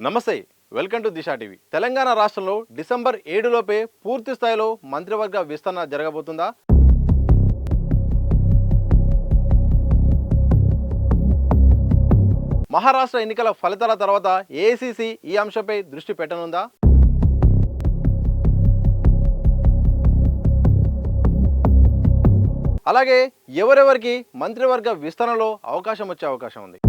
నమస్తే, welcome to Disha TV. Telangana రాష్ట్రంలో December 7 లోపే పూర్తి స్థాయిలో మంత్రివర్గ విస్తరణ జరగబోతుందా? మహారాష్ట్ర ఎన్నికల ఫలితాల తర్వాత ఏఐసీసీ ఈ అంశంపై దృష్టి పెట్టనుందా? అలాగే ఎవరెవరికి మంత్రివర్గ విస్తరణలో అవకాశం వచ్చే అవకాశం ఉంది?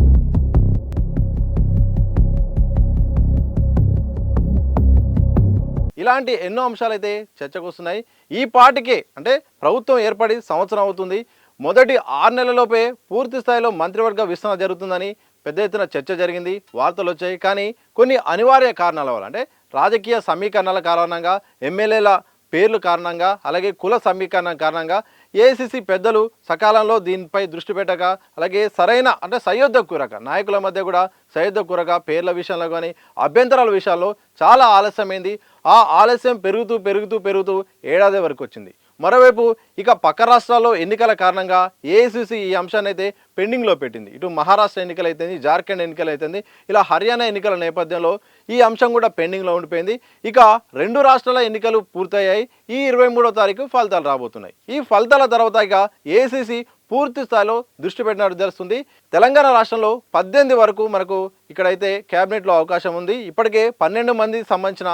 ఇలాంటి ఎన్నో అంశాలు అయితే చర్చకు వస్తున్నాయి. ఈ పాటికే అంటే ప్రభుత్వం ఏర్పడి సంవత్సరం అవుతుంది. మొదటి 6 నెలలలోపే పూర్తి స్థాయిలో మంత్రివర్గ విస్తరణ జరుగుతుందని పెద్ద ఎత్తున చర్చ జరిగింది, వార్తలు వచ్చాయి. కానీ కొన్ని అనివార్య కారణాల వల్ల అంటే రాజకీయ సమీకరణల కారణంగా, ఎమ్మెల్యేల పేర్లు కారణంగా, అలాగే కుల సమీకరణ కారణంగా ఏఐసీసీ పెద్దలు సకాలంలో దీనిపై దృష్టి పెట్టక, అలాగే సరైన అంటే సయోధ్య కూరక నాయకుల మధ్య కూడా సయోధ్య కూరక పేర్ల విషయంలో కానీ అభ్యంతరాల విషయాల్లో చాలా ఆలస్యమైంది. ఆ ఆలస్యం పెరుగుతూ ఏడాది వరకు వచ్చింది. మరోవైపు ఇక పక్క రాష్ట్రాల్లో ఎన్నికల కారణంగా ఏఐసీసీ ఈ అంశాన్ని అయితే పెండింగ్లో పెట్టింది. ఇటు మహారాష్ట్ర ఎన్నికలు అయితేంది, జార్ఖండ్ ఎన్నికలు అయితేంది, ఇలా హర్యానా ఎన్నికల నేపథ్యంలో ఈ అంశం కూడా పెండింగ్లో ఉండిపోయింది. ఇక 2 రాష్ట్రాల ఎన్నికలు పూర్తయ్యాయి. ఈ 23వ తారీఖు ఫలితాలు రాబోతున్నాయి. ఈ ఫలితాల తర్వాత ఇక ఏఐసీసీ పూర్తి స్థాయిలో దృష్టి పెట్టినట్టు తెలుస్తుంది. తెలంగాణ రాష్ట్రంలో 18 వరకు మనకు ఇక్కడైతే క్యాబినెట్లో అవకాశం ఉంది. ఇప్పటికే 12 మందికి సంబంధించిన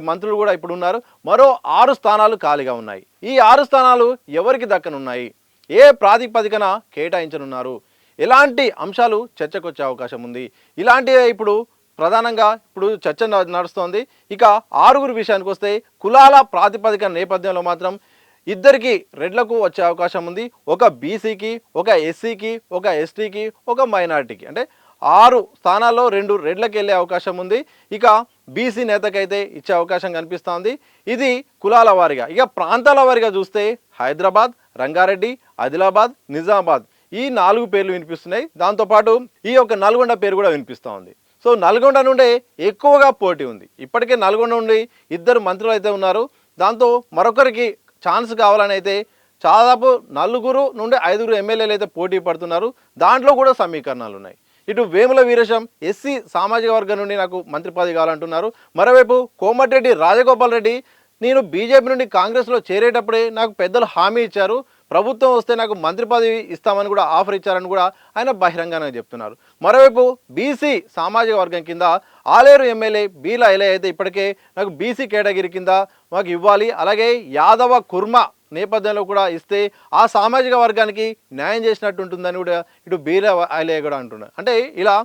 మంత్రులు కూడా ఇప్పుడు ఉన్నారు. మరో 6 స్థానాలు ఖాళీగా ఉన్నాయి. ఈ 6 స్థానాలు ఎవరికి దక్కనున్నాయి, ఏ ప్రాతిపదికన కేటాయించనున్నారు, ఎలాంటి అంశాలు చర్చకు వచ్చే అవకాశం ఉంది, ఇలాంటివే ఇప్పుడు ప్రధానంగా ఇప్పుడు చర్చ నడుస్తోంది. ఇక 6గురు విషయానికి వస్తే కులాల ప్రాతిపదిక నేపథ్యంలో మాత్రం ఇద్దరికి రెడ్లకు వచ్చే అవకాశం ఉంది. ఒక బీసీకి, ఒక ఎస్సీకి, ఒక ఎస్టీకి, ఒక మైనార్టీకి, అంటే 6 స్థానాల్లో 2 రెడ్లకు వెళ్ళే అవకాశం ఉంది. ఇక బీసీ నేతకైతే ఇచ్చే అవకాశం కనిపిస్తోంది. ఇది కులాల వారిగా. ఇక ప్రాంతాల వారిగా చూస్తే హైదరాబాద్, రంగారెడ్డి, ఆదిలాబాద్, నిజామాబాద్ ఈ 4 పేర్లు వినిపిస్తున్నాయి. దాంతోపాటు ఈ యొక్క నల్గొండ పేరు కూడా వినిపిస్తూ ఉంది. సో నల్గొండ నుండే ఎక్కువగా పోటీ ఉంది. ఇప్పటికే నల్గొండ నుండి 2 మంత్రులు అయితే ఉన్నారు. దాంతో మరొకరికి ఛాన్స్ కావాలని అయితే దాదాపు 4 నుండి 5 ఎమ్మెల్యేలు అయితే పోటీ పడుతున్నారు. దాంట్లో కూడా సమీకరణాలు ఉన్నాయి. ఇటు వేముల వీరేశం ఎస్సీ సామాజిక వర్గం నుండి నాకు మంత్రి పదవి కావాలంటున్నారు. మరోవైపు కోమటిరెడ్డి రాజగోపాల్ రెడ్డి నేను బీజేపీ నుండి కాంగ్రెస్లో చేరేటప్పుడే నాకు పెద్దలు హామీ ఇచ్చారు, ప్రభుత్వం వస్తే నాకు మంత్రి పదవి ఇస్తామని కూడా ఆఫర్ ఇచ్చారని కూడా ఆయన బహిరంగంగా చెప్తున్నారు. మరోవైపు బీసీ సామాజిక వర్గం కింద ఆలేరు ఎమ్మెల్యే బీల ఐలయ్య అయితే ఇప్పటికే నాకు బీసీ కేటగిరీ కింద మాకు ఇవ్వాలి, అలాగే యాదవ కుర్మ నేపథ్యంలో కూడా ఇస్తే ఆ సామాజిక వర్గానికి న్యాయం చేసినట్టు ఉంటుందని కూడా ఇటు బీల ఐలయ్య కూడా అంటున్నారు. అంటే ఇలా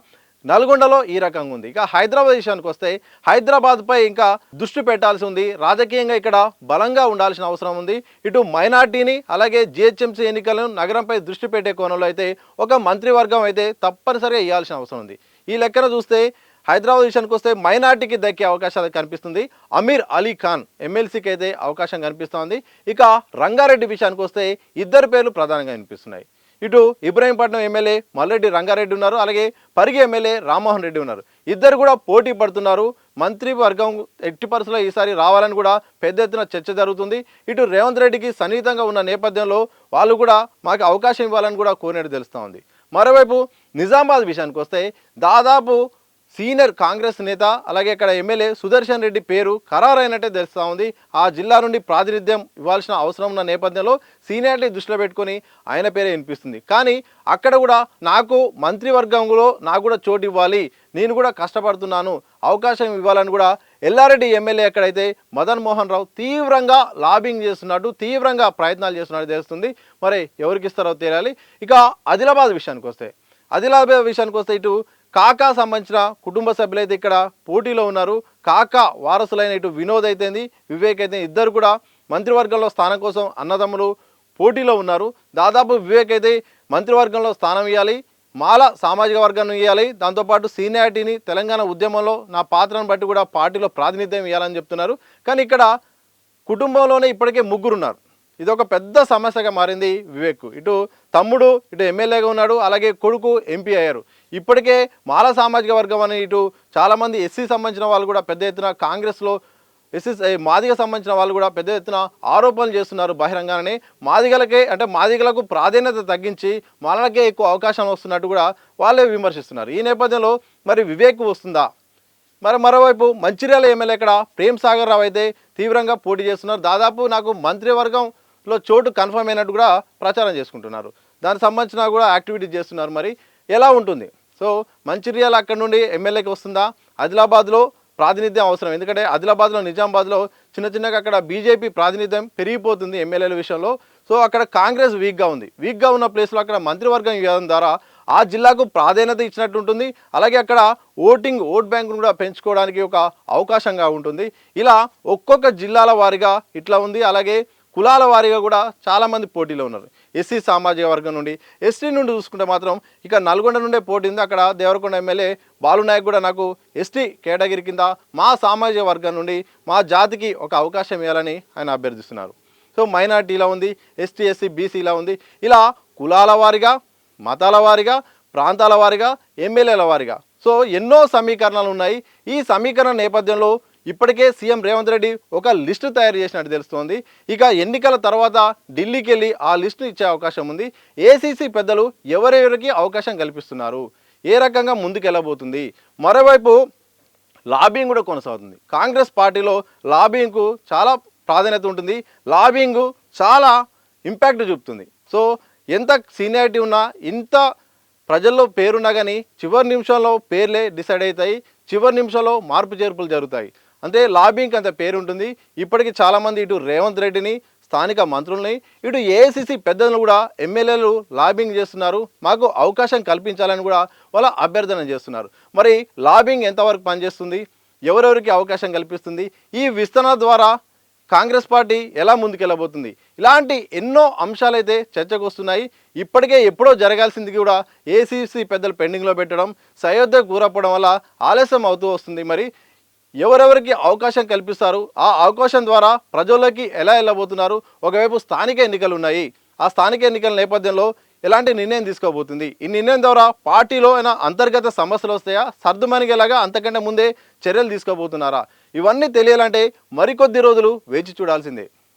నల్గొండలో ఈ రకంగా ఉంది. ఇక హైదరాబాద్ విషయానికి వస్తే హైదరాబాద్పై ఇంకా దృష్టి పెట్టాల్సి ఉంది. రాజకీయంగా ఇక్కడ బలంగా ఉండాల్సిన అవసరం ఉంది. ఇటు మైనార్టీని అలాగే జిహెచ్ఎంసీ ఎన్నికలను నగరంపై దృష్టి పెట్టే కోణంలో అయితే ఒక మంత్రివర్గం అయితే తప్పనిసరిగా ఇవ్వాల్సిన అవసరం ఉంది. ఈ లెక్కన చూస్తే హైదరాబాద్ విషయానికి వస్తే మైనార్టీకి దక్కే అవకాశాలు కనిపిస్తుంది. అమీర్ అలీ ఖాన్ ఎమ్మెల్సీకి అయితే అవకాశం కనిపిస్తోంది. ఇక రంగారెడ్డి విషయానికి వస్తే 2 పేర్లు ప్రధానంగా కనిపిస్తున్నాయి. ఇటు ఇబ్రహీంపట్నం ఎమ్మెల్యే మల్లెడ్డి రంగారెడ్డి ఉన్నారు, అలాగే పరిగి ఎమ్మెల్యే రామ్మోహన్ రెడ్డి ఉన్నారు. 2 కూడా పోటీ పడుతున్నారు. మంత్రివర్గం ఎట్టి పరిస్థితుల్లో ఈసారి రావాలని కూడా పెద్ద ఎత్తున చర్చ జరుగుతుంది. ఇటు రేవంత్ రెడ్డికి సన్నిహితంగా ఉన్న నేపథ్యంలో వాళ్ళు కూడా మాకు అవకాశం ఇవ్వాలని కూడా కోరినట్టు తెలుస్తూ ఉంది. మరోవైపు నిజామాబాద్ విషయానికి వస్తే దాదాపు సీనియర్ కాంగ్రెస్ నేత అలాగే ఇక్కడ ఎమ్మెల్యే సుదర్శన్ రెడ్డి పేరు ఖరారైనట్టే తెలుస్తూ ఉంది. ఆ జిల్లా నుండి ప్రాతినిధ్యం ఇవ్వాల్సిన అవసరం ఉన్న నేపథ్యంలో సీనియారిటీ దృష్టిలో పెట్టుకొని ఆయన పేరే వినిపిస్తుంది. కానీ అక్కడ కూడా నాకు మంత్రివర్గంలో నాకు కూడా చోటు ఇవ్వాలి, నేను కూడా కష్టపడుతున్నాను, అవకాశం ఇవ్వాలని కూడా ఎల్లారెడ్డి ఎమ్మెల్యే ఎక్కడైతే మదన్ మోహన్ రావు తీవ్రంగా లాబింగ్ చేస్తున్నట్టు, తీవ్రంగా ప్రయత్నాలు చేస్తున్నట్టు తెలుస్తుంది. మరి ఎవరికి ఇస్తారో తెలియాలి. ఇక ఆదిలాబాద్ విషయానికి వస్తే ఇటు కాకా సంబంధించిన కుటుంబ సభ్యులైతే ఇక్కడ పోటీలో ఉన్నారు. కాకా వారసులైన ఇటు వినోద్ అయితేంది, వివేక్ అయితే 2 కూడా మంత్రివర్గంలో స్థానం కోసం అన్నదమ్ములు పోటీలో ఉన్నారు. దాదాపు వివేక్ అయితే మంత్రివర్గంలో స్థానం ఇవ్వాలి, మాల సామాజిక వర్గాన్ని ఇవ్వాలి, దాంతోపాటు సీనియారిటీని తెలంగాణ ఉద్యమంలో నా పాత్రను బట్టి కూడా పార్టీలో ప్రాతినిధ్యం ఇవ్వాలని చెప్తున్నారు. కానీ ఇక్కడ కుటుంబంలోనే ఇప్పటికే 3 ఉన్నారు. ఇది ఒక పెద్ద సమస్యగా మారింది వివేక్. ఇటు తమ్ముడు ఇటు ఎమ్మెల్యేగా ఉన్నాడు, అలాగే కొడుకు ఎంపీ అయ్యారు. ఇప్పటికే మాల సామాజిక వర్గం అని ఇటు చాలామంది ఎస్సీ సంబంధించిన వాళ్ళు కూడా పెద్ద ఎత్తున కాంగ్రెస్లో మాదిగ సంబంధించిన వాళ్ళు కూడా పెద్ద ఎత్తున ఆరోపణలు చేస్తున్నారు బహిరంగానే. మాదిగలకు ప్రాధాన్యత తగ్గించి మాలలకే ఎక్కువ అవకాశం వస్తున్నట్టు కూడా వాళ్ళే విమర్శిస్తున్నారు. ఈ నేపథ్యంలో మరి వివేక్ వస్తుందా? మరి మరోవైపు మంచిర్యాల ఎమ్మెల్యే ఇక్కడ ప్రేమ్ సాగర్ రావు అయితే తీవ్రంగా పోటీ చేస్తున్నారు. దాదాపు నాకు మంత్రివర్గంలో చోటు కన్ఫర్మ్ అయినట్టు కూడా ప్రచారం చేసుకుంటున్నారు. దానికి సంబంధించిన కూడా యాక్టివిటీస్ చేస్తున్నారు. మరి ఎలా ఉంటుంది? సో మంచిర్యాల అక్కడ నుండి ఎమ్మెల్యేకి వస్తుందా? ఆదిలాబాద్లో ప్రాతినిధ్యం అవసరం, ఎందుకంటే ఆదిలాబాద్లో నిజామాబాద్లో చిన్నగా అక్కడ బీజేపీ ప్రాతినిధ్యం పెరిగిపోతుంది ఎమ్మెల్యేల విషయంలో. సో అక్కడ కాంగ్రెస్ వీక్గా ఉన్న ప్లేస్లో అక్కడ మంత్రివర్గం ఇవ్వడం ద్వారా ఆ జిల్లాకు ప్రాధాన్యత ఇచ్చినట్టు ఉంటుంది. అలాగే అక్కడ ఓట్ బ్యాంకును కూడా పెంచుకోవడానికి ఒక అవకాశంగా ఉంటుంది. ఇలా ఒక్కొక్క జిల్లాల వారీగా ఇట్లా ఉంది. అలాగే కులాల వారీగా కూడా చాలామంది పోటీలో ఉన్నారు. ఎస్సీ సామాజిక వర్గం నుండి, ఎస్టీ నుండి చూసుకుంటే మాత్రం ఇక నల్గొండ నుండే పోటీ ఉంది. అక్కడ దేవరకొండ ఎమ్మెల్యే బాలునాయక్ కూడా నాకు ఎస్టీ కేటగిరీ కింద మా సామాజిక వర్గం నుండి మా జాతికి ఒక అవకాశం ఇవ్వాలని ఆయన అభ్యర్థిస్తున్నారు. సో మైనార్టీ ఇలా ఉంది, ఎస్టీ ఎస్సీ బీసీ ఇలా ఉంది. ఇలా కులాల వారీగా, మతాల వారీగా, ప్రాంతాల వారీగా, ఎమ్మెల్యేల వారీగా సో ఎన్నో సమీకరణాలు ఉన్నాయి. ఈ సమీకరణ నేపథ్యంలో ఇప్పటికే సీఎం రేవంత్ రెడ్డి ఒక లిస్టు తయారు చేసినట్టు తెలుస్తోంది. ఇక ఎన్నికల తర్వాత ఢిల్లీకి వెళ్ళి ఆ లిస్టును ఇచ్చే అవకాశం ఉంది. ఏసీసీ పెద్దలు ఎవరెవరికి అవకాశం కల్పిస్తున్నారు, ఏ రకంగా ముందుకెళ్ళబోతుంది. మరోవైపు లాబింగ్ కూడా కొనసాగుతుంది. కాంగ్రెస్ పార్టీలో లాబింగ్కు చాలా ప్రాధాన్యత ఉంటుంది. లాబింగ్ చాలా ఇంపాక్ట్ చూపుతుంది. సో ఎంత సీనియారిటీ ఉన్నా, ఇంత ప్రజల్లో పేరున్నా కానీ చివరి నిమిషంలో పేర్లే డిసైడ్ అవుతాయి, చివరి నిమిషంలో మార్పు చేర్పులు జరుగుతాయి. అంటే లాబింగ్కి అంత పేరు ఉంటుంది. ఇప్పటికీ చాలామంది ఇటు రేవంత్ రెడ్డిని, స్థానిక మంత్రుల్ని, ఇటు ఏఐసిసి పెద్దలను కూడా ఎమ్మెల్యేలు లాబింగ్ చేస్తున్నారు. మాకు అవకాశం కల్పించాలని కూడా వాళ్ళ అభ్యర్థన చేస్తున్నారు. మరి లాబింగ్ ఎంతవరకు పనిచేస్తుంది, ఎవరెవరికి అవకాశం కల్పిస్తుంది, ఈ విస్తరణ ద్వారా కాంగ్రెస్ పార్టీ ఎలా ముందుకెళ్ళబోతుంది, ఇలాంటి ఎన్నో అంశాలైతే చర్చకు వస్తున్నాయి. ఇప్పటికే ఎప్పుడో జరగాల్సింది కూడా ఏసీసీ పెద్దలు పెండింగ్లో పెట్టడం, సయోధ్య కూరపోవడం వల్ల ఆలస్యం అవుతూ వస్తుంది. మరి ఎవరెవరికి అవకాశం కల్పిస్తారు, ఆ అవకాశం ద్వారా ప్రజల్లోకి ఎలా వెళ్ళబోతున్నారు. ఒకవైపు స్థానిక ఎన్నికలు ఉన్నాయి. ఆ స్థానిక ఎన్నికల నేపథ్యంలో ఎలాంటి నిర్ణయం తీసుకోబోతుంది, ఈ నిర్ణయం ద్వారా పార్టీలో అయినా అంతర్గత సమస్యలు వస్తాయా, సర్దుమణిగేలాగా అంతకంటే ముందే చర్యలు తీసుకోబోతున్నారా, ఇవన్నీ తెలియాలంటే మరికొద్ది రోజులు వేచి చూడాల్సిందే.